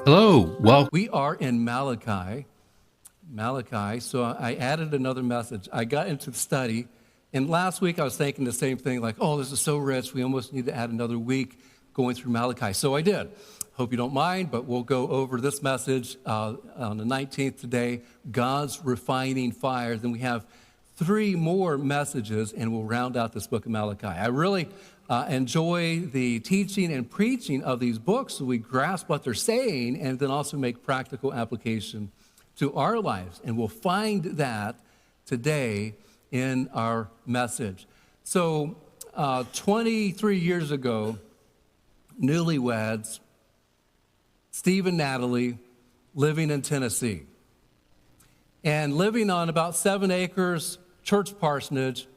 Hello, well, We are in Malachi. So I added another message. I got into the study, and last week I was thinking the same thing, like, oh, this is so rich, we almost need to add another week going through Malachi. So I did. Hope you don't mind, but we'll go over this message on the 19th today, God's refining fire. Then we have three more messages, and we'll round out this book of Malachi. I really enjoy the teaching and preaching of these books so we grasp what they're saying and then also make practical application to our lives. And we'll find that today in our message. So 23 years ago, newlyweds, Steve and Natalie, living in Tennessee and living on about 7 acres church parsonage,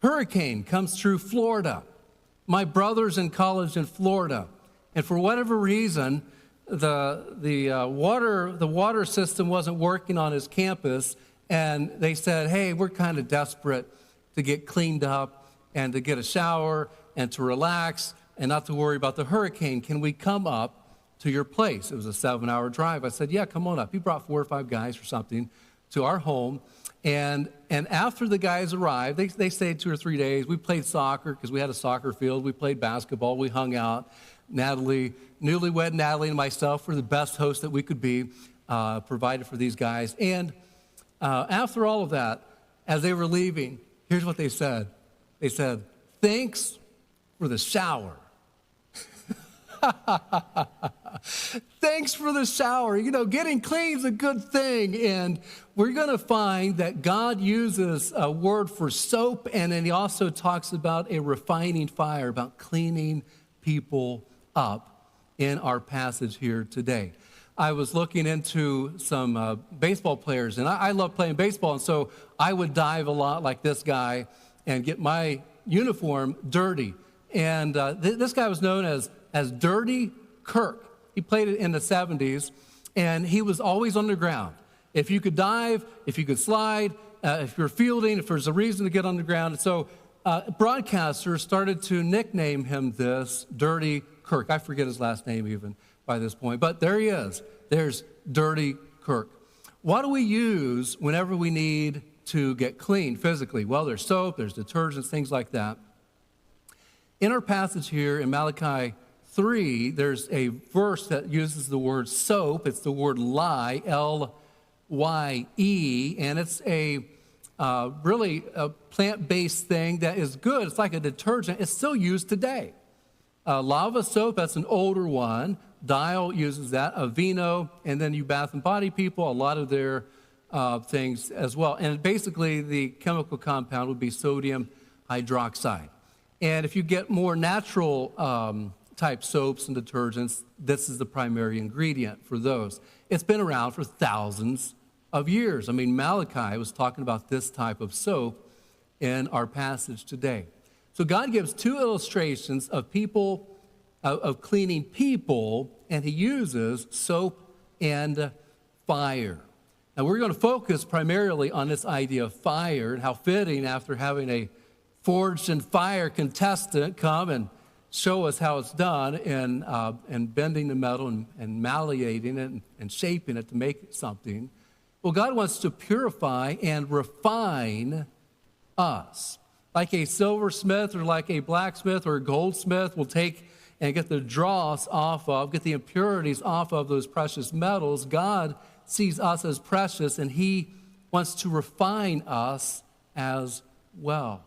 hurricane comes through Florida. My brother's in college in Florida, and for whatever reason, the water system wasn't working on his campus, and they said, hey, we're kind of desperate to get cleaned up and to get a shower and to relax and not to worry about the hurricane. Can we come up to your place? It was a 7-hour drive. I said, yeah, come on up. He brought 4 or 5 guys or something to our home. And after the guys arrived, they stayed 2 or 3 days. We played soccer because we had a soccer field. We played basketball. We hung out. Newlywed Natalie and myself were the best hosts that we could be, provided for these guys. And after all of that, as they were leaving, here's what they said. They said, thanks for the shower. Thanks for the shower. You know, getting clean is a good thing. And we're going to find that God uses a word for soap, and then he also talks about a refining fire, about cleaning people up in our passage here today. I was looking into some baseball players, and I love playing baseball, and so I would dive a lot like this guy and get my uniform dirty. And this guy was known as Dirty Kirk. He played it in the 70s, and he was always underground. If you could dive, if you could slide, if you're fielding, if there's a reason to get underground. And so broadcasters started to nickname him this, Dirty Kirk. I forget his last name even by this point, but there he is. There's Dirty Kirk. What do we use whenever we need to get clean physically? Well, there's soap, there's detergents, things like that. In our passage here in Malachi 3, there's a verse that uses the word soap. It's the word lye, L-Y-E, and it's really a plant-based thing that is good. It's like a detergent. It's still used today. Lava soap, that's an older one. Dial uses that. Aveeno, and then you Bath and Body people, a lot of their things as well. And basically, the chemical compound would be sodium hydroxide. And if you get more natural type soaps and detergents, this is the primary ingredient for those. It's been around for thousands of years. I mean, Malachi was talking about this type of soap in our passage today. So God gives 2 illustrations of people, of cleaning people, and he uses soap and fire. Now we're going to focus primarily on this idea of fire and how fitting after having a forged in fire contestant come and show us how it's done and bending the metal and malleating it and shaping it to make something. Well, God wants to purify and refine us. Like a silversmith or like a blacksmith or a goldsmith will take and get the dross off of, get the impurities off of those precious metals. God sees us as precious, and he wants to refine us as well.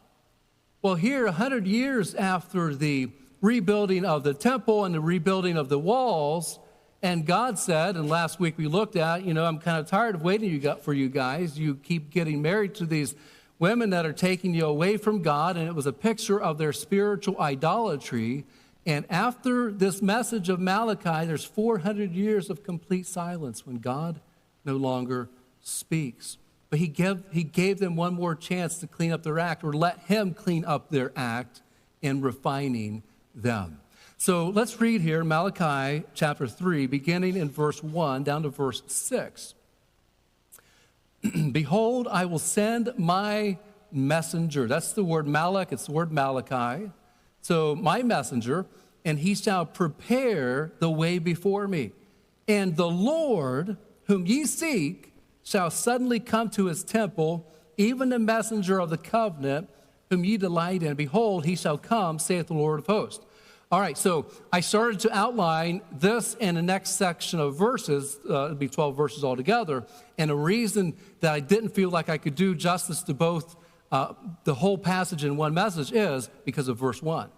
Well, here, 100 years after the rebuilding of the temple and the rebuilding of the walls, and God said, and last week we looked at, I'm kind of tired of waiting for you guys. You keep getting married to these women that are taking you away from God, and it was a picture of their spiritual idolatry. And after this message of Malachi, there's 400 years of complete silence when God no longer speaks. But he gave them one more chance to clean up their act, or let him clean up their act in refining them. So let's read here Malachi chapter 3, beginning in verse 1 down to verse 6. Behold, I will send my messenger. That's the word Malak, it's the word Malachi. So my messenger, and he shall prepare the way before me. And the Lord whom ye seek shall suddenly come to his temple, even the messenger of the covenant whom ye delight in. Behold, he shall come, saith the Lord of hosts. All right, so I started to outline this in the next section of verses, it'll be 12 verses altogether, and a reason that I didn't feel like I could do justice to both the whole passage in one message is because of verse 1.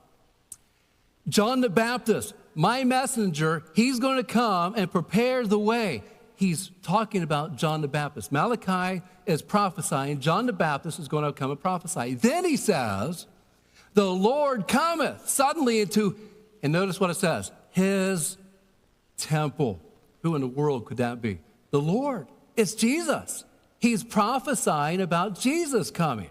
John the Baptist, my messenger, he's going to come and prepare the way. He's talking about John the Baptist. Malachi is prophesying. John the Baptist is going to come and prophesy. Then he says, the Lord cometh suddenly into, and notice what it says, his temple. Who in the world could that be? The Lord. It's Jesus. He's prophesying about Jesus coming.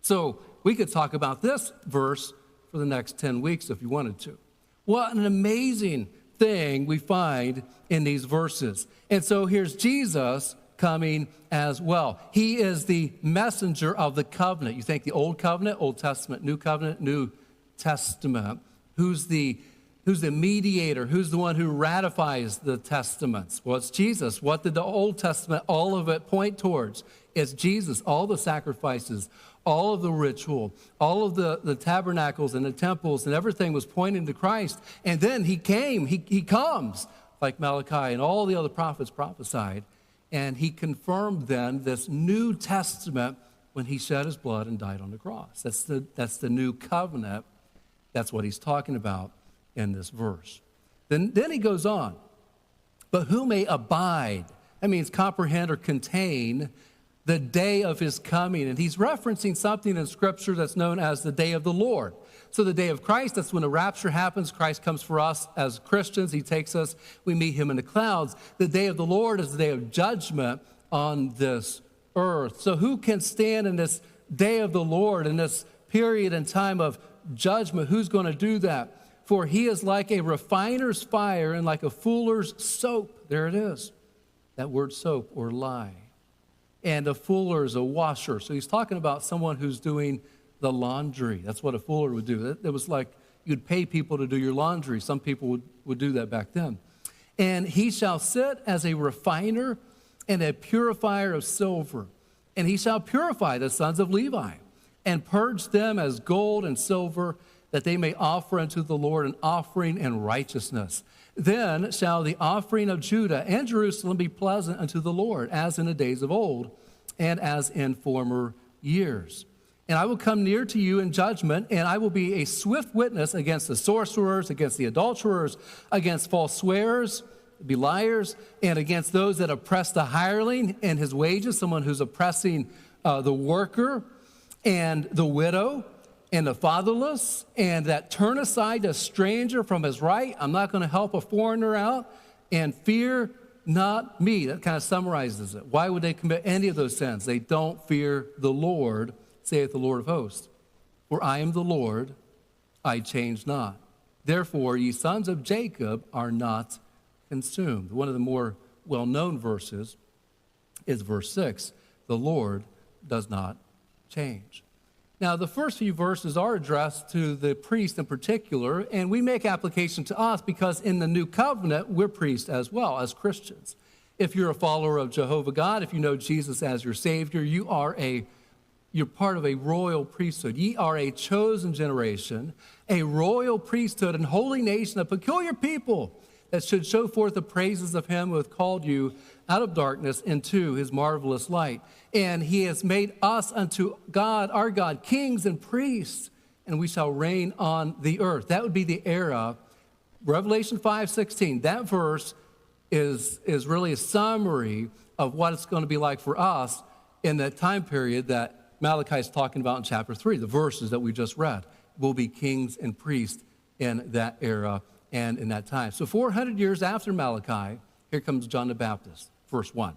So we could talk about this verse for the next 10 weeks if you wanted to. What an amazing thing we find in these verses. And so here's Jesus coming as well. He is the messenger of the covenant. You think the Old Covenant, Old Testament, New Covenant, New Testament. Who's the mediator? Who's the one who ratifies the testaments? Well, it's Jesus. What did the Old Testament, all of it point towards? It's Jesus. All the sacrifices, all of the ritual, all of the tabernacles and the temples and everything was pointing to Christ. And then he came, he comes, like Malachi and all the other prophets prophesied. And he confirmed then this New Testament when he shed his blood and died on the cross. That's the new covenant. That's what he's talking about in this verse. Then he goes on. But who may abide? That means comprehend or contain the day of his coming. And he's referencing something in Scripture that's known as the day of the Lord. So the day of Christ, that's when the rapture happens. Christ comes for us as Christians. He takes us. We meet him in the clouds. The day of the Lord is the day of judgment on this earth. So who can stand in this day of the Lord, in this period and time of judgment? Who's going to do that? For he is like a refiner's fire and like a fuller's soap. There it is. That word soap or lye. And a fuller is a washer. So he's talking about someone who's doing the laundry. That's what a fuller would do. It was like you'd pay people to do your laundry. Some people would do that back then. And he shall sit as a refiner and a purifier of silver. And he shall purify the sons of Levi and purge them as gold and silver, that they may offer unto the Lord an offering in righteousness. Then shall the offering of Judah and Jerusalem be pleasant unto the Lord, as in the days of old, and as in former years. And I will come near to you in judgment, and I will be a swift witness against the sorcerers, against the adulterers, against false swearers, be liars, and against those that oppress the hireling and his wages, someone who's oppressing the worker and the widow, and the fatherless, and that turn aside a stranger from his right. I'm not going to help a foreigner out. And fear not me. That kind of summarizes it. Why would they commit any of those sins? They don't fear the Lord, saith the Lord of hosts. For I am the Lord, I change not. Therefore, ye sons of Jacob are not consumed. One of the more well-known verses is verse 6. The Lord does not change. Now, the first few verses are addressed to the priest in particular, and we make application to us because in the new covenant, we're priests as well as Christians. If you're a follower of Jehovah God, if you know Jesus as your Savior, you're part of a royal priesthood. Ye are a chosen generation, a royal priesthood and holy nation, a peculiar people that should show forth the praises of him who hath called you out of darkness into his marvelous light. And he has made us unto God, our God, kings and priests, and we shall reign on the earth. That would be the era. Revelation 5:16, that verse is really a summary of what it's going to be like for us in that time period that Malachi is talking about in chapter 3. The verses that we just read will be kings and priests in that era and in that time. So 400 years after Malachi, here comes John the Baptist, verse 1.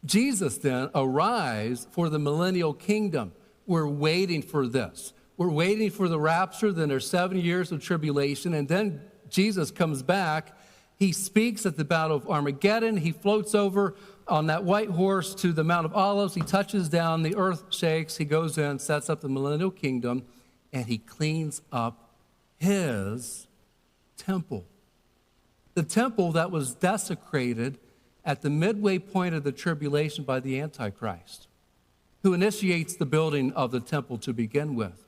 Jesus then arrives for the millennial kingdom. We're waiting for this. We're waiting for the rapture, then there's 7 years of tribulation, and then Jesus comes back. He speaks at the Battle of Armageddon. He floats over on that white horse to the Mount of Olives. He touches down, the earth shakes. He goes in, sets up the millennial kingdom, and he cleans up his temple. the temple that was desecrated at the midway point of the tribulation by the Antichrist, who initiates the building of the temple to begin with.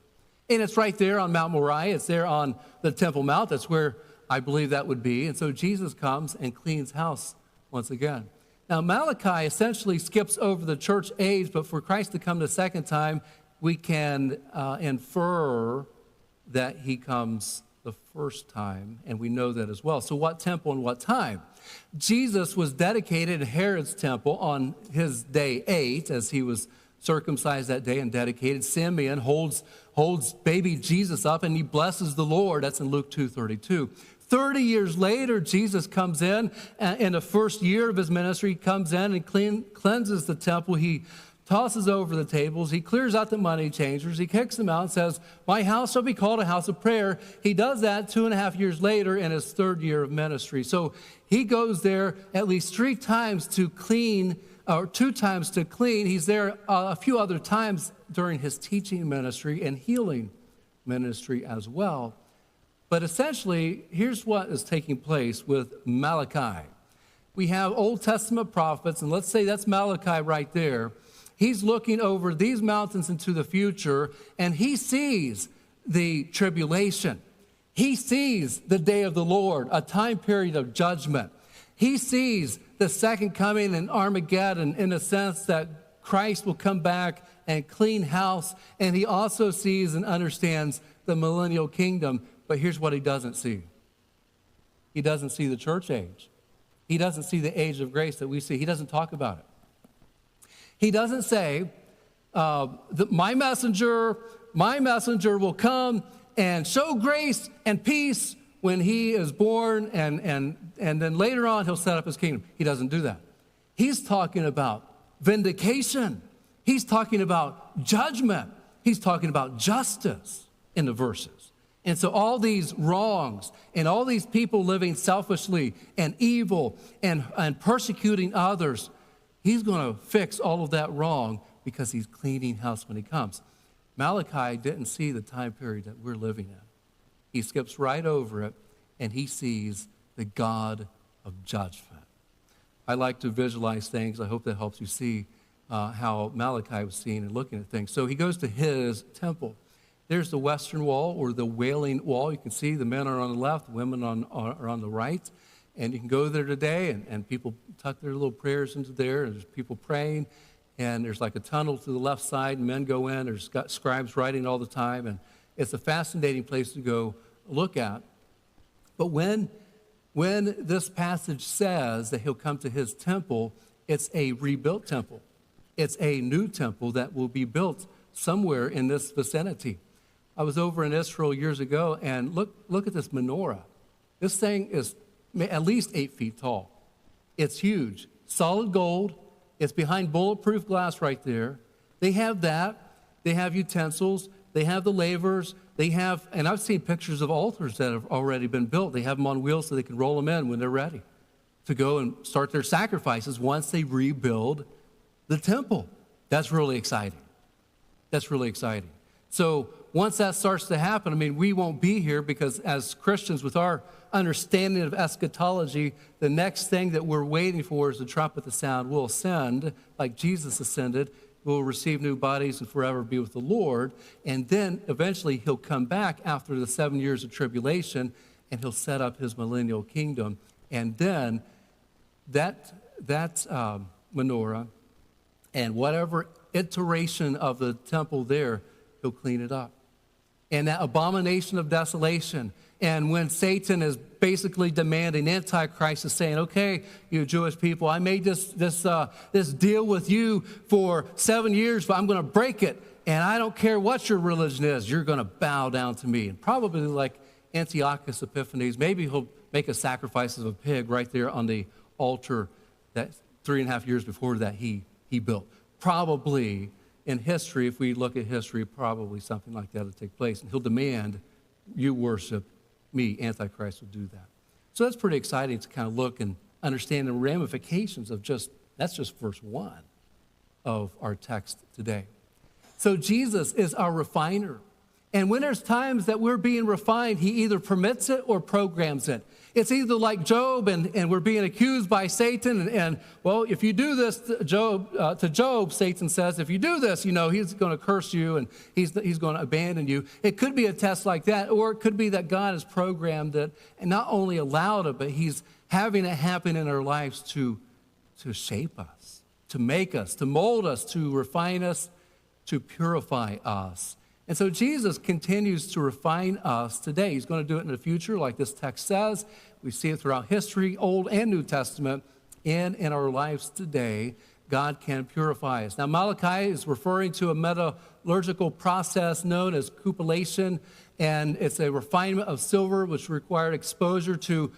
And it's right there on Mount Moriah. It's there on the Temple Mount. That's where I believe that would be. And so Jesus comes and cleans house once again. Now, Malachi essentially skips over the church age, but for Christ to come the second time, we can infer that he comes the first time, and we know that as well. So what temple and what time? Jesus was dedicated in Herod's temple on his day 8, as he was circumcised that day and dedicated. Simeon holds baby Jesus up, and he blesses the Lord. That's in Luke 2:32. 30 years later, Jesus comes in the first year of his ministry. He comes in and cleanses the temple. He tosses over the tables. He clears out the money changers. He kicks them out and says, "My house shall be called a house of prayer." He does that 2.5 years later in his third year of ministry. So he goes there at least 3 times to clean, or 2 times to clean. He's there a few other times during his teaching ministry and healing ministry as well. But essentially, here's what is taking place with Malachi. We have Old Testament prophets, and let's say that's Malachi right there. He's looking over these mountains into the future, and he sees the tribulation. He sees the day of the Lord, a time period of judgment. He sees the second coming in Armageddon, in a sense that Christ will come back and clean house. And he also sees and understands the millennial kingdom. But here's what he doesn't see. He doesn't see the church age. He doesn't see the age of grace that we see. He doesn't talk about it. He doesn't say, my messenger will come and show grace and peace when he is born, and then later on he'll set up his kingdom. He doesn't do that. He's talking about vindication. He's talking about judgment. He's talking about justice in the verses. And so all these wrongs and all these people living selfishly and evil and persecuting others, he's going to fix all of that wrong because he's cleaning house when he comes. Malachi didn't see the time period that we're living in. He skips right over it, and he sees the God of judgment. I like to visualize things. I hope that helps you see how Malachi was seeing and looking at things. So he goes to his temple. There's the western wall, or the Wailing Wall. You can see the men are on the left, women are on the right. And you can go there today, and people tuck their little prayers into there, and there's people praying. And there's like a tunnel to the left side, and men go in. There's got scribes writing all the time. And it's a fascinating place to go look at. But when this passage says that he'll come to his temple, it's a rebuilt temple. It's a new temple that will be built somewhere in this vicinity. I was over in Israel years ago, and look at this menorah. This thing is at least 8 feet tall. It's huge. Solid gold. It's behind bulletproof glass right there. They have that. They have utensils. They have the lavers. They have, and I've seen pictures of altars that have already been built. They have them on wheels so they can roll them in when they're ready to go and start their sacrifices once they rebuild the temple. That's really exciting. That's really exciting. So once that starts to happen, I mean, we won't be here because as Christians, with our understanding of eschatology, the next thing that we're waiting for is the trumpet to sound. We'll ascend like Jesus ascended. We'll receive new bodies and forever be with the Lord. And then eventually he'll come back after the 7 years of tribulation, and he'll set up his millennial kingdom. And then that menorah and whatever iteration of the temple there, he'll clean it up. And that abomination of desolation, and when Satan is basically demanding, Antichrist is saying, okay, you Jewish people, I made this deal with you for 7 years, but I'm going to break it, and I don't care what your religion is, you're going to bow down to me. And probably like Antiochus Epiphanes, maybe he'll make a sacrifice of a pig right there on the altar that 3.5 years before that he built. Probably in history, if we look at history, probably something like that will take place. And he'll demand you worship me. Antichrist will do that. So that's pretty exciting to kind of look and understand the ramifications of that's just verse 1 of our text today. So Jesus is our refiner. And when there's times that we're being refined, he either permits it or programs it. It's either like Job and we're being accused by Satan. And well, if you do this to Job, Satan says, if you do this, he's going to curse you and he's going to abandon you. It could be a test like that, or it could be that God has programmed it and not only allowed it, but he's having it happen in our lives to shape us, to make us, to mold us, to refine us, to purify us. And so Jesus continues to refine us today. He's going to do it in the future, like this text says. We see it throughout history, Old and New Testament, and in our lives today, God can purify us. Now, Malachi is referring to a metallurgical process known as cupellation, and it's a refinement of silver which required exposure to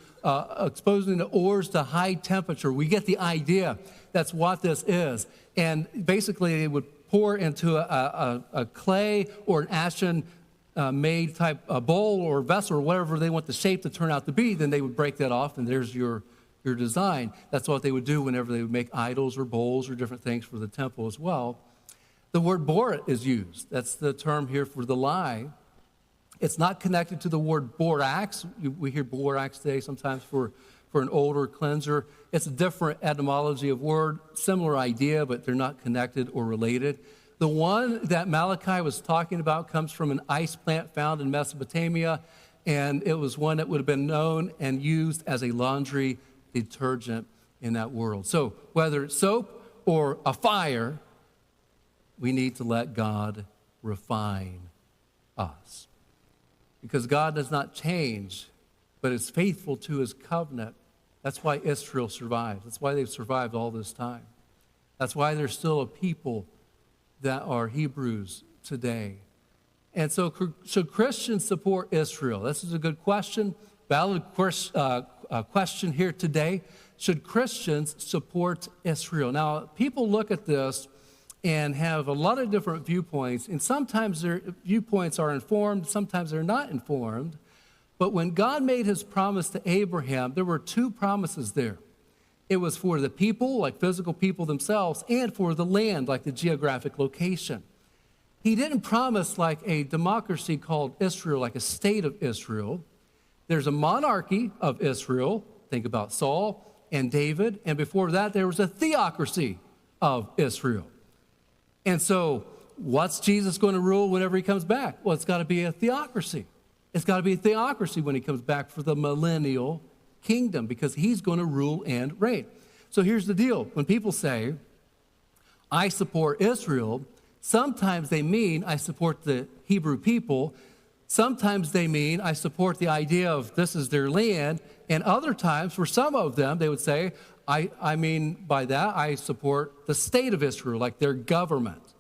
exposing the ores to high temperature. We get the idea. That's what this is. And basically, it would pour into a clay or an ashen made type a bowl or vessel or whatever they want the shape to turn out to be, then they would break that off and there's your design. That's what they would do whenever they would make idols or bowls or different things for the temple as well. The word borat is used. That's the term here for the lye. It's not connected to the word borax. We hear borax today sometimes for an odor cleanser. It's a different etymology of word, similar idea, but they're not connected or related. The one that Malachi was talking about comes from an ice plant found in Mesopotamia, and it was one that would have been known and used as a laundry detergent in that world. So whether it's soap or a fire, we need to let God refine us. Because God does not change, but is faithful to his covenant. That's why Israel survived. That's why they've survived all this time. That's why there's still a people that are Hebrews today. And so should Christians support Israel? This is a good question, valid question here today. Should Christians support Israel? Now, people look at this and have a lot of different viewpoints, and sometimes their viewpoints are informed, sometimes they're not informed. But when God made his promise to Abraham, there were two promises there. It was for the people, like physical people themselves, and for the land, like the geographic location. He didn't promise like a democracy called Israel, like a state of Israel. There's a monarchy of Israel. Think about Saul and David. And before that, there was a theocracy of Israel. And so what's Jesus going to rule whenever he comes back? Well, it's got to be a theocracy. It's got to be a theocracy when he comes back for the millennial kingdom, because he's going to rule and reign. So here's the deal. When people say, I support Israel, sometimes they mean I support the Hebrew people. Sometimes they mean I support the idea of this is their land. And other times, for some of them, they would say, I mean by that, I support the state of Israel, like their government.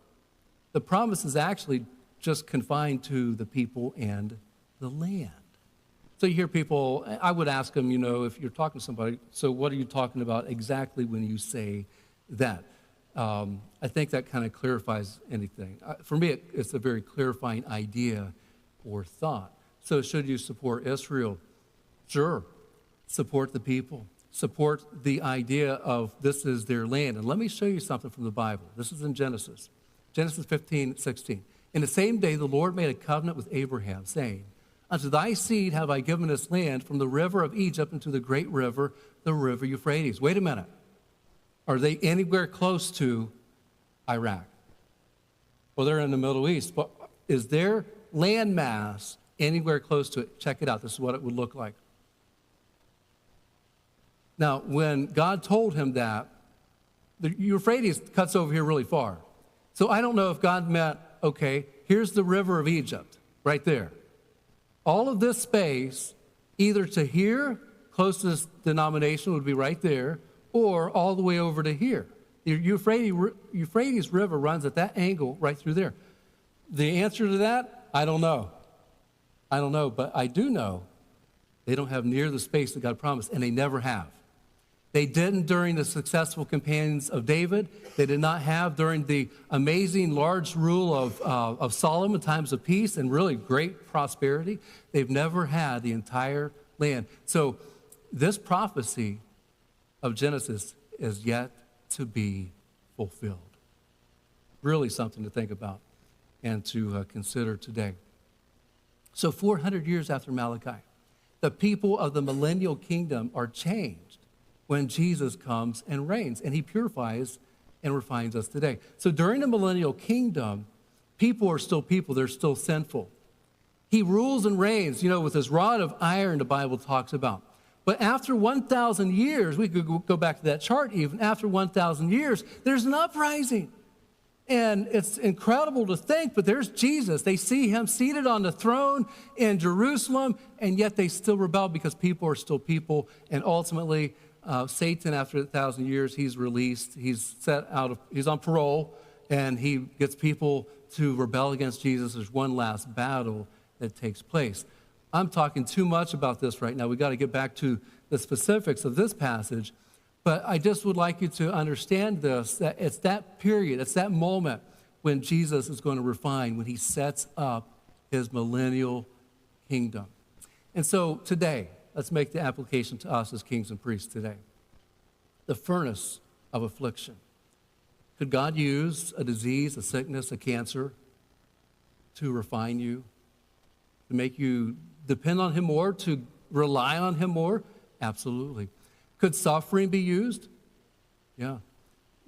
The promise is actually just confined to the people and the land. So you hear people, I would ask them, if you're talking to somebody, so what are you talking about exactly when you say that? I think that kind of clarifies anything. For me, it's a very clarifying idea or thought. So should you support Israel? Sure. Support the people. Support the idea of this is their land. And let me show you something from the Bible. This is in Genesis 15:16. In the same day, the Lord made a covenant with Abraham, saying, unto thy seed have I given this land from the river of Egypt into the great river, the river Euphrates. Wait a minute. Are they anywhere close to Iraq? Well, they're in the Middle East, but is their land mass anywhere close to it? Check it out. This is what it would look like. Now, when God told him that, the Euphrates cuts over here really far. So I don't know if God meant, okay, here's the river of Egypt right there. All of this space, either to here, closest denomination would be right there, or all the way over to here. The Euphrates River runs at that angle right through there. The answer to that, I don't know. I don't know, but I do know they don't have near the space that God promised, and they never have. They didn't during the successful campaigns of David. They did not have during the amazing large rule of Solomon, times of peace and really great prosperity. They've never had the entire land. So this prophecy of Genesis is yet to be fulfilled. Really something to think about and to consider today. So 400 years after Malachi, The people of the millennial kingdom are changed when Jesus comes and reigns, and he purifies and refines us today. So during the millennial kingdom, people are still people. They're still sinful. He rules and reigns, with his rod of iron, the Bible talks about. But after 1,000 years, we could go back to that chart even, after 1,000 years, there's an uprising. And it's incredible to think, but there's Jesus. They see him seated on the throne in Jerusalem, and yet they still rebel because people are still people. And ultimately, Satan, after 1,000 years, he's released. He's on parole, and he gets people to rebel against Jesus. There's one last battle that takes place. I'm talking too much about this right now. We've got to get back to the specifics of this passage. But I just would like you to understand this, that it's that period, it's that moment when Jesus is going to refine, when he sets up his millennial kingdom. And so today, let's make the application to us as kings and priests today. The furnace of affliction. Could God use a disease, a sickness, a cancer to refine you, to make you depend on him more, to rely on him more? Absolutely. Could suffering be used? Yeah.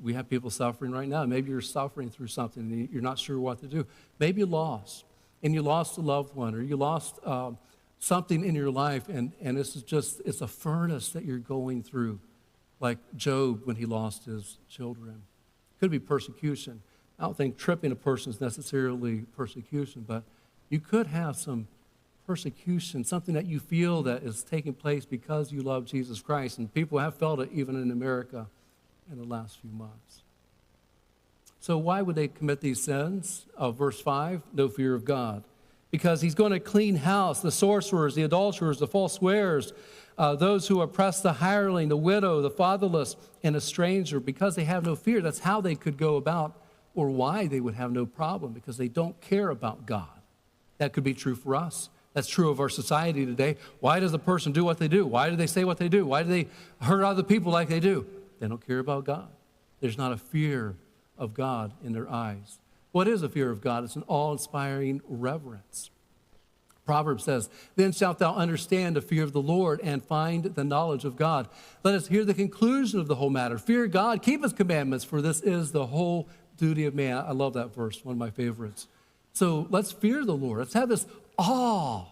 We have people suffering right now. Maybe you're suffering through something and you're not sure what to do. Maybe you lost, and you lost a loved one, or you lost something in your life, and it's a furnace that you're going through, like Job when he lost his children. Could be persecution. I don't think tripping a person is necessarily persecution, but you could have some persecution, something that you feel that is taking place because you love Jesus Christ. And people have felt it even in America in the last few months. So why would they commit these sins? Verse 5, no fear of God. Because he's going to clean house, the sorcerers, the adulterers, the false swearers, those who oppress the hireling, the widow, the fatherless, and a stranger, because they have no fear. That's how they could go about, or why they would have no problem, because they don't care about God. That could be true for us. That's true of our society today. Why does a person do what they do? Why do they say what they do? Why do they hurt other people like they do? They don't care about God. There's not a fear of God in their eyes. What is a fear of God? It's an awe-inspiring reverence. Proverbs says, then shalt thou understand the fear of the Lord and find the knowledge of God. Let us hear the conclusion of the whole matter. Fear God, keep his commandments, for this is the whole duty of man. I love that verse, one of my favorites. So let's fear the Lord. Let's have this awe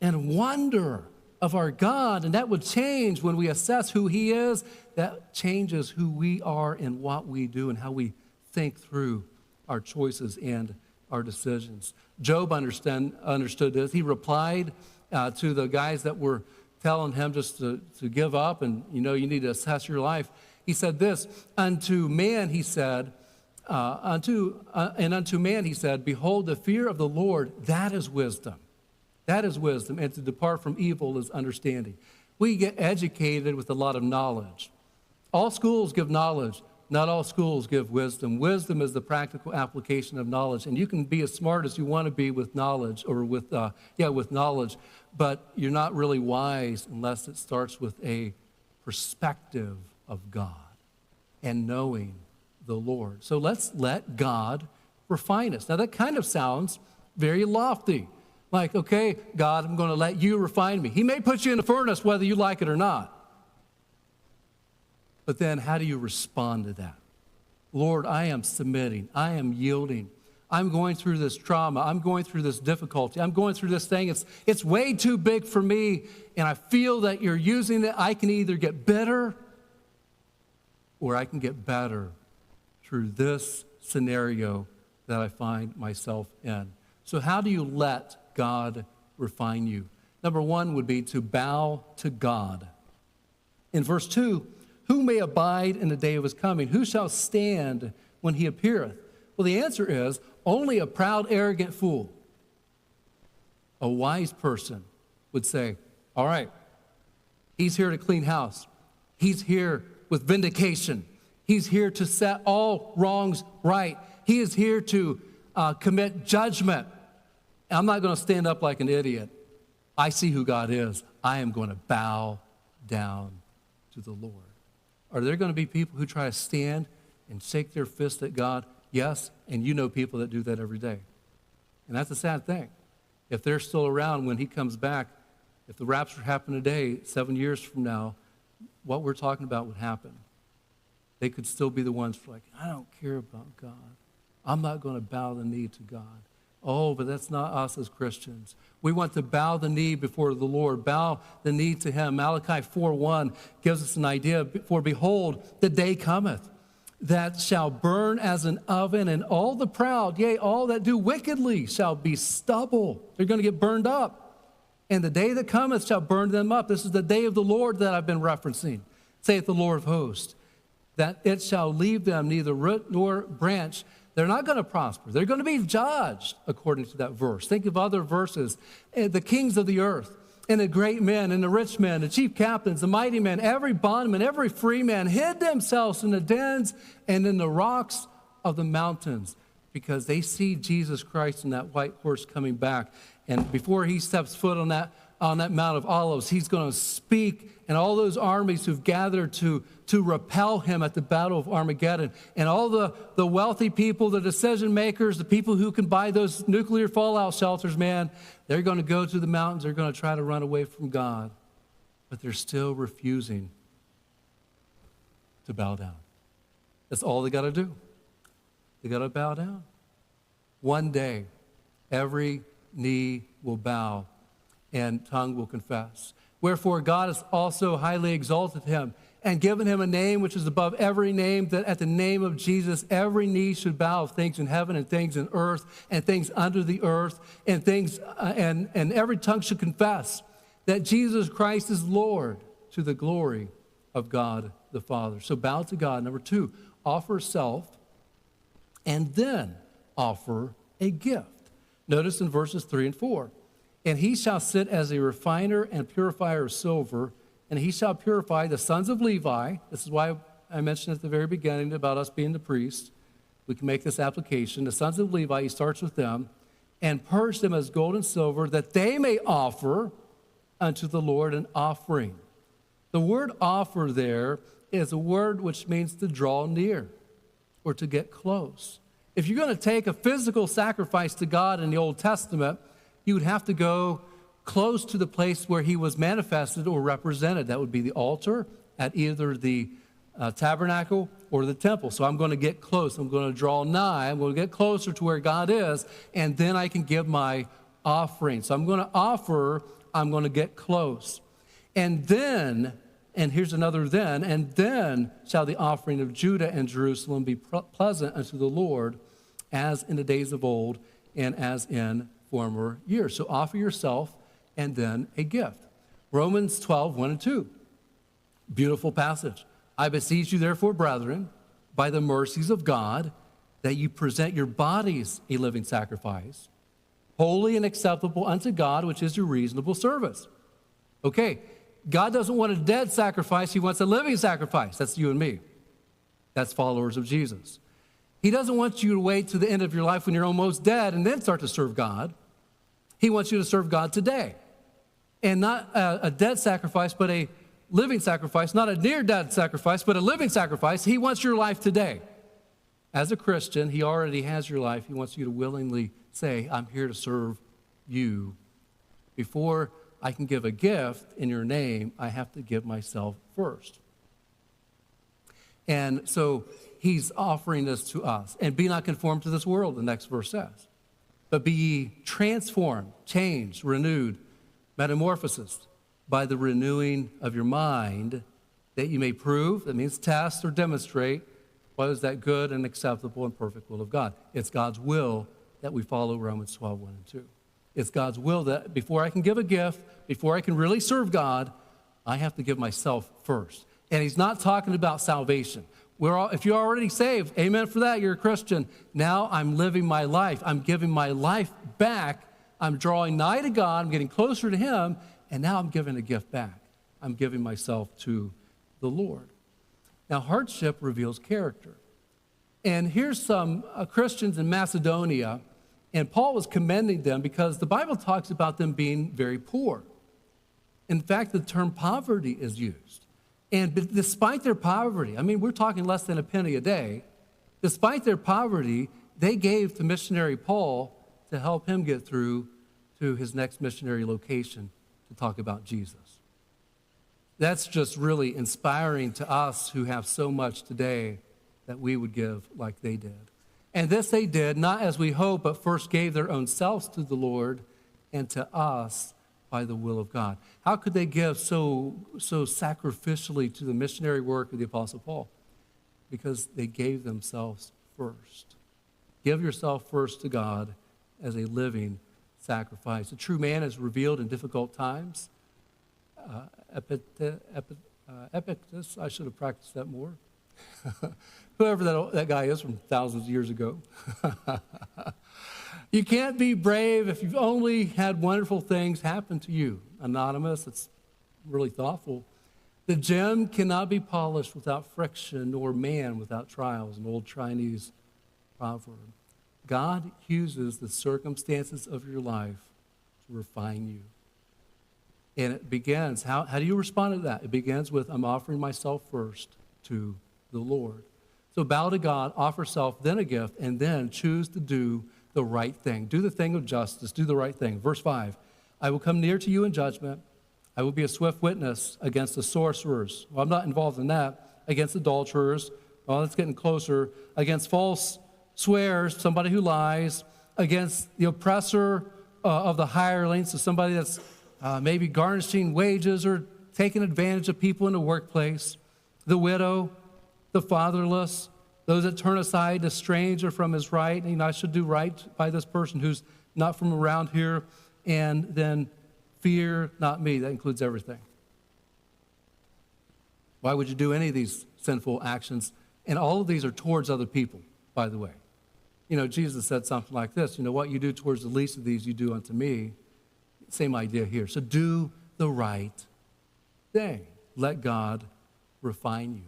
and wonder of our God, and that would change when we assess who he is. That changes who we are and what we do and how we think through our choices and our decisions. Job understood this. He replied to the guys that were telling him just to give up and, you need to assess your life. He said this, unto man, he said, unto man, he said, behold, the fear of the Lord, that is wisdom. That is wisdom, and to depart from evil is understanding. We get educated with a lot of knowledge. All schools give knowledge. Not all schools give wisdom. Wisdom is the practical application of knowledge, and you can be as smart as you want to be with knowledge, or with knowledge, but you're not really wise unless it starts with a perspective of God and knowing the Lord. So let's let God refine us. Now that kind of sounds very lofty. Like, okay, God, I'm going to let you refine me. He may put you in a furnace whether you like it or not. But then how do you respond to that? Lord, I am submitting. I am yielding. I'm going through this trauma. I'm going through this difficulty. I'm going through this thing. It's way too big for me, and I feel that you're using it. I can either get bitter or I can get better through this scenario that I find myself in. So how do you let God refine you? Number one would be to bow to God. In verse 2, who may abide in the day of his coming? Who shall stand when he appeareth? Well, the answer is only a proud, arrogant fool. A wise person would say, all right, he's here to clean house. He's here with vindication. He's here to set all wrongs right. He is here to commit judgment. I'm not going to stand up like an idiot. I see who God is. I am going to bow down to the Lord. Are there going to be people who try to stand and shake their fist at God? Yes, and you know people that do that every day. And that's a sad thing. If they're still around when he comes back, If the rapture happened today, 7 years from now, what we're talking about would happen. They could still be the ones for like, I don't care about God. I'm not going to bow the knee to God. Oh, but that's not us as Christians. We want to bow the knee before the Lord, bow the knee to him. Malachi 4:1 gives us an idea. For behold, the day cometh that shall burn as an oven, and all the proud, yea, all that do wickedly shall be stubble. They're going to get burned up. And the day that cometh shall burn them up. This is the day of the Lord that I've been referencing, saith the Lord of hosts, that it shall leave them neither root nor branch. They're not going to prosper. They're going to be judged according to that verse. Think of other verses. The kings of the earth, and the great men, and the rich men, the chief captains, the mighty men, every bondman, every free man hid themselves in the dens and in the rocks of the mountains, because they see Jesus Christ on that white horse coming back. And before he steps foot on that Mount of Olives, he's going to speak, and all those armies who've gathered to repel him at the Battle of Armageddon, and all the wealthy people, the decision makers, the people who can buy those nuclear fallout shelters, man, they're going to go to the mountains. They're going to try to run away from God, but they're still refusing to bow down. That's all they got to do. They got to bow down. One day, every knee will bow and tongue will confess. Wherefore God has also highly exalted him and given him a name which is above every name, that at the name of Jesus every knee should bow, of things in heaven and things in earth and things under the earth, and things and every tongue should confess that Jesus Christ is Lord, to the glory of God the Father. So bow to God. Number 2, offer self and then offer a gift. Notice in verses 3 and 4. And he shall sit as a refiner and purifier of silver, and he shall purify the sons of Levi. This is why I mentioned at the very beginning about us being the priests. We can make this application. The sons of Levi, he starts with them, and purge them as gold and silver, that they may offer unto the Lord an offering. The word offer there is a word which means to draw near or to get close. If you're going to take a physical sacrifice to God in the Old Testament, you would have to go close to the place where he was manifested or represented. That would be the altar at either the tabernacle or the temple. So I'm going to get close. I'm going to draw nigh. I'm going to get closer to where God is, and then I can give my offering. So I'm going to offer. I'm going to get close. And then, and here's another then, and then shall the offering of Judah and Jerusalem be pleasant unto the Lord, as in the days of old and as in former years. So offer yourself and then a gift. Romans 12, 1 and 2. Beautiful passage. I beseech you, therefore, brethren, by the mercies of God, that you present your bodies a living sacrifice, holy and acceptable unto God, which is your reasonable service. Okay, God doesn't want a dead sacrifice. He wants a living sacrifice. That's you and me. That's followers of Jesus. He doesn't want you to wait to the end of your life when you're almost dead and then start to serve God. He wants you to serve God today. And not a dead sacrifice, but a living sacrifice. Not a near-dead sacrifice, but a living sacrifice. He wants your life today. As a Christian, he already has your life. He wants you to willingly say, I'm here to serve you. Before I can give a gift in your name, I have to give myself first. And so he's offering this to us. And be not conformed to this world, the next verse says. But be ye transformed, changed, renewed, metamorphosis, by the renewing of your mind, that you may prove, that means test or demonstrate, what is that good and acceptable and perfect will of God. It's God's will that we follow Romans 12, 1 and 2. It's God's will that before I can give a gift, before I can really serve God, I have to give myself first. And he's not talking about salvation. If you're already saved, amen for that, you're a Christian. Now I'm living my life. I'm giving my life back. I'm drawing nigh to God. I'm getting closer to him. And now I'm giving a gift back. I'm giving myself to the Lord. Now, hardship reveals character. And here's some Christians in Macedonia, and Paul was commending them because the Bible talks about them being very poor. In fact, the term poverty is used. And despite their poverty, I mean, we're talking less than a penny a day, despite their poverty, they gave to missionary Paul to help him get through to his next missionary location to talk about Jesus. That's just really inspiring to us who have so much today that we would give like they did. And this they did, not as we hope, but first gave their own selves to the Lord and to us by the will of God. How could they give so sacrificially to the missionary work of the Apostle Paul? Because they gave themselves first. Give yourself first to God as a living sacrifice. A true man is revealed in difficult times. Epictetus, I should have practiced that more. Whoever that guy is from thousands of years ago. You can't be brave if you've only had wonderful things happen to you. Anonymous, it's really thoughtful. The gem cannot be polished without friction, nor man without trials, an old Chinese proverb. God uses the circumstances of your life to refine you. And it begins, how do you respond to that? It begins with, I'm offering myself first to the Lord. So bow to God, offer self, then a gift, and then choose to do the right thing. Do the thing of justice, do the right thing. Verse 5, I will come near to you in judgment. I will be a swift witness against the sorcerers. Well, I'm not involved in that. Against adulterers. Well, that's getting closer. Against false swears, somebody who lies. Against the oppressor of the hirelings, so somebody that's maybe garnishing wages or taking advantage of people in the workplace. The widow, the fatherless, those that turn aside a stranger from his right. And, I should do right by this person who's not from around here. And then fear not me. That includes everything. Why would you do any of these sinful actions? And all of these are towards other people, by the way. Jesus said something like this. What you do towards the least of these, you do unto me. Same idea here. So do the right thing. Let God refine you.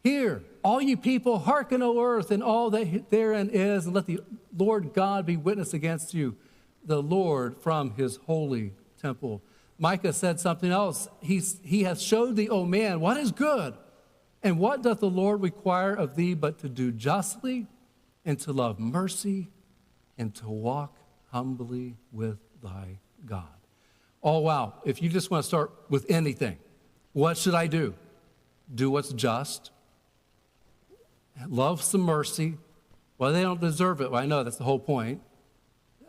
Hear, all you people, hearken, O earth, and all that therein is, and let the Lord God be witness against you, the Lord from his holy temple. Micah said something else. He hath showed thee, O man, what is good, and what doth the Lord require of thee but to do justly, and to love mercy, and to walk humbly with thy God. Oh, wow. If you just want to start with anything, what should I do? Do what's just. Love some mercy. Well, they don't deserve it. Well, I know that's the whole point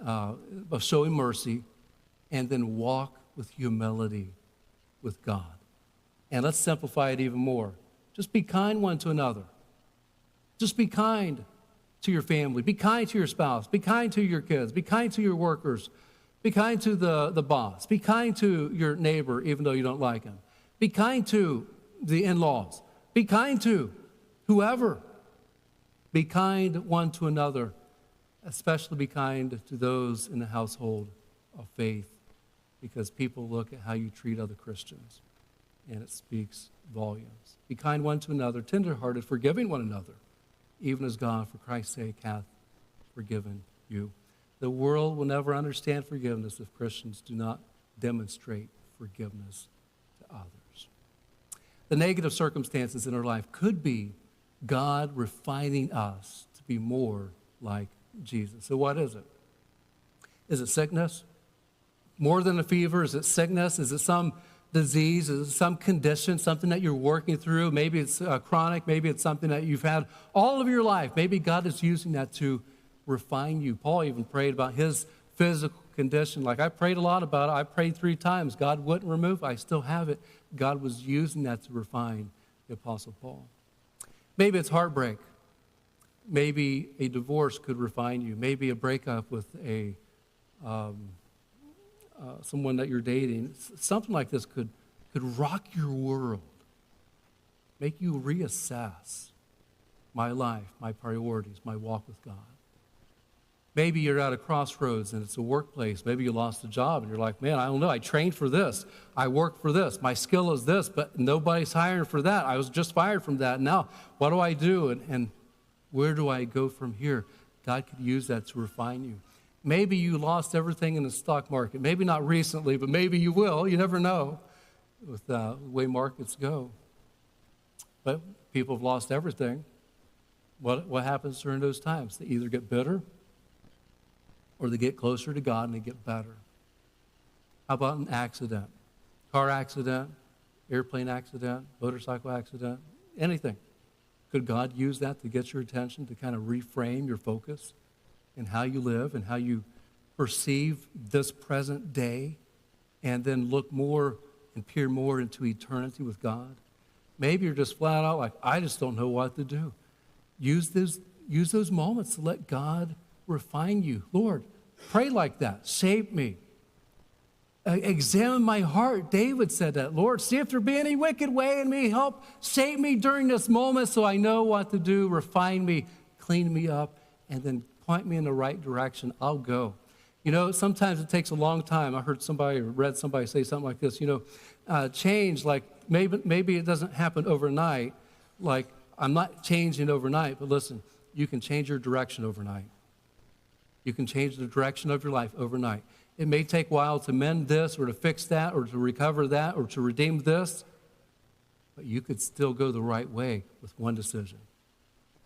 of showing mercy. And then walk with humility with God. And let's simplify it even more. Just be kind one to another. Just be kind to your family. Be kind to your spouse. Be kind to your kids. Be kind to your workers. Be kind to the boss. Be kind to your neighbor, even though you don't like him. Be kind to the in-laws. Be kind to whoever. Be kind one to another, especially be kind to those in the household of faith, because people look at how you treat other Christians, and it speaks volumes. Be kind one to another, tenderhearted, forgiving one another, even as God, for Christ's sake, hath forgiven you. The world will never understand forgiveness if Christians do not demonstrate forgiveness to others. The negative circumstances in our life could be God refining us to be more like Jesus. So what is it? Is it sickness? More than a fever? Is it sickness? Is it some disease? Is it some condition, something that you're working through? Maybe it's chronic. Maybe it's something that you've had all of your life. Maybe God is using that to refine you. Paul even prayed about his physical condition. Like I prayed a lot about it. I prayed 3 times. God wouldn't remove it. I still have it. God was using that to refine the Apostle Paul. Maybe it's heartbreak. Maybe a divorce could refine you. Maybe a breakup with someone that you're dating. Something like this could rock your world, make you reassess my life, my priorities, my walk with God. Maybe you're at a crossroads and it's a workplace. Maybe you lost a job and you're like, man, I don't know. I trained for this. I worked for this. My skill is this, but nobody's hiring for that. I was just fired from that. Now, what do I do? And where do I go from here? God could use that to refine you. Maybe you lost everything in the stock market. Maybe not recently, but maybe you will. You never know with the way markets go. But people have lost everything. What happens during those times? They either get bitter or they get closer to God and they get better. How about an accident? Car accident, airplane accident, motorcycle accident, anything. Could God use that to get your attention, to kind of reframe your focus in how you live and how you perceive this present day, and then look more and peer more into eternity with God? Maybe you're just flat out like, I just don't know what to do. Use those moments to let God refine you. Lord, pray like that. Shape me. Examine my heart. David said that. Lord, see if there be any wicked way in me. Help shape me during this moment so I know what to do. Refine me, clean me up, and then point me in the right direction. I'll go. You know, sometimes it takes a long time. I heard somebody or read somebody say something like this, change, like maybe it doesn't happen overnight. Like, I'm not changing overnight, but listen, you can change your direction overnight. You can change the direction of your life overnight. It may take a while to mend this or to fix that or to recover that or to redeem this, but you could still go the right way with one decision.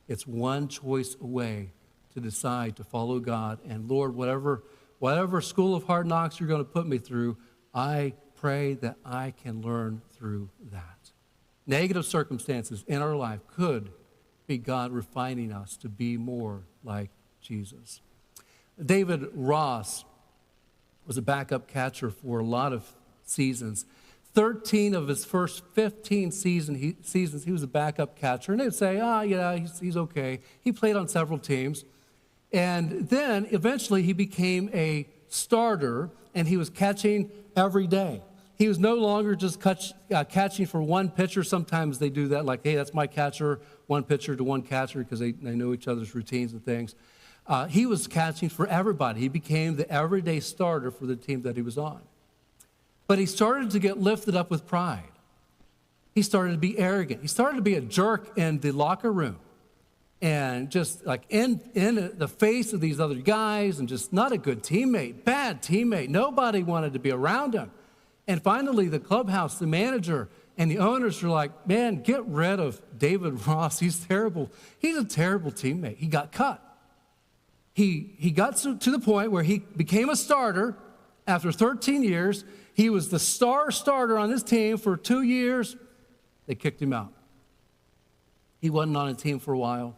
It's one choice away to decide to follow God. And Lord, whatever school of hard knocks you're going to put me through, I pray that I can learn through that. Negative circumstances in our life could be God refining us to be more like Jesus. David Ross was a backup catcher for a lot of seasons. 13 of his first 15 seasons, he was a backup catcher. And they'd say, he's okay. He played on several teams. And then eventually he became a starter, and he was catching every day. He was no longer just catching for one pitcher. Sometimes they do that, like, hey, that's my catcher, one pitcher to one catcher, because they know each other's routines and things. He was catching for everybody. He became the everyday starter for the team that he was on. But he started to get lifted up with pride. He started to be arrogant. He started to be a jerk in the locker room, and just like in the face of these other guys, and just not a good teammate, bad teammate. Nobody wanted to be around him. And finally, the clubhouse, the manager, and the owners were like, man, get rid of David Ross. He's terrible. He's a terrible teammate. He got cut. He got to the point where he became a starter after 13 years. He was the starter on this team for 2 years. They kicked him out. He wasn't on a team for a while.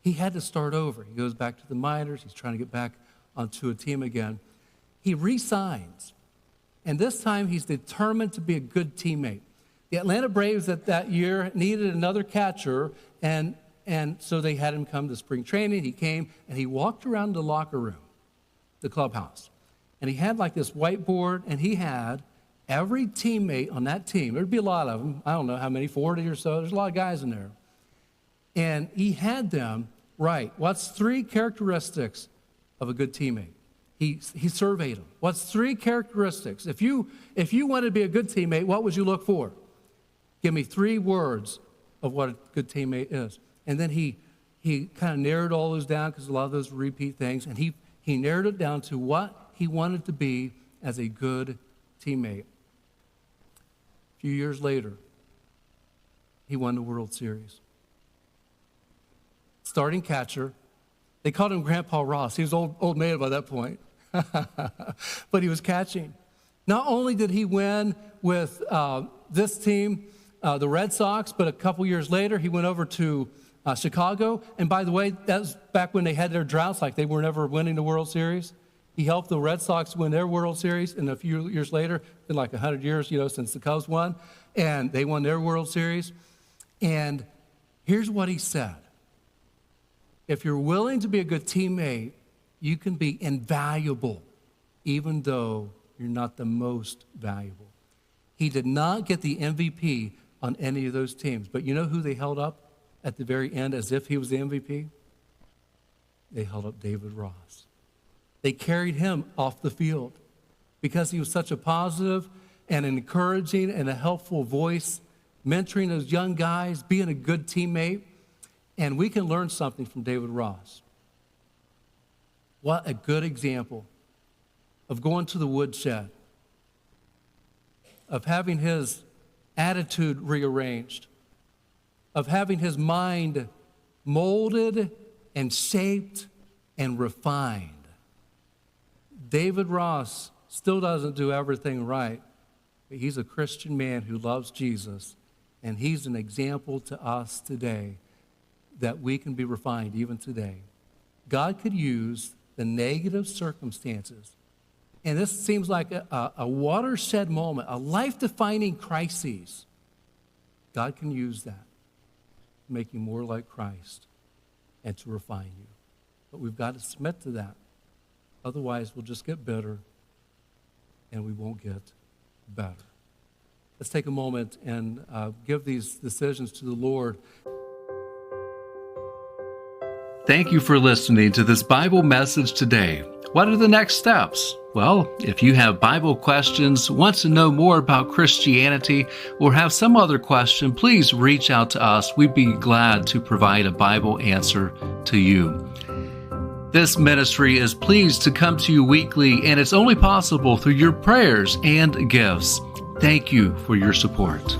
He had to start over. He goes back to the minors. He's trying to get back onto a team again. He re-signs. And this time he's determined to be a good teammate. The Atlanta Braves that year needed another catcher, and so they had him come to spring training. He came, and he walked around the locker room, the clubhouse. And he had like this whiteboard, and he had every teammate on that team. There'd be a lot of them. I don't know how many, 40 or so. There's a lot of guys in there. And he had them write, what's 3 characteristics of a good teammate? He surveyed them. What's 3 characteristics? If you wanted to be a good teammate, what would you look for? Give me 3 words of what a good teammate is. And then he kind of narrowed all those down, because a lot of those repeat things, and he narrowed it down to what he wanted to be as a good teammate. A few years later, he won the World Series. Starting catcher. They called him Grandpa Ross. He was old man by that point. But he was catching. Not only did he win with this team, the Red Sox, but a couple years later, he went over to Chicago. And by the way, that was back when they had their droughts, like they were never winning the World Series. He helped the Red Sox win their World Series, and a few years later, been like 100 years, since the Cubs won, and they won their World Series. And here's what he said. If you're willing to be a good teammate, you can be invaluable, even though you're not the most valuable. He did not get the MVP on any of those teams, but you know who they held up at the very end as if he was the MVP? They held up David Ross. They carried him off the field because he was such a positive and encouraging and a helpful voice, mentoring those young guys, being a good teammate. And we can learn something from David Ross. What a good example of going to the woodshed, of having his attitude rearranged, of having his mind molded and shaped and refined. David Ross still doesn't do everything right, but he's a Christian man who loves Jesus, and he's an example to us today that we can be refined even today. God could use the negative circumstances, and this seems like a watershed moment, a life-defining crisis. God can use that to make you more like Christ and to refine you. But we've got to submit to that. Otherwise, we'll just get bitter and we won't get better. Let's take a moment and give these decisions to the Lord. Thank you for listening to this Bible message today. What are the next steps? Well, if you have Bible questions, want to know more about Christianity, or have some other question, please reach out to us. We'd be glad to provide a Bible answer to you. This ministry is pleased to come to you weekly, and it's only possible through your prayers and gifts. Thank you for your support.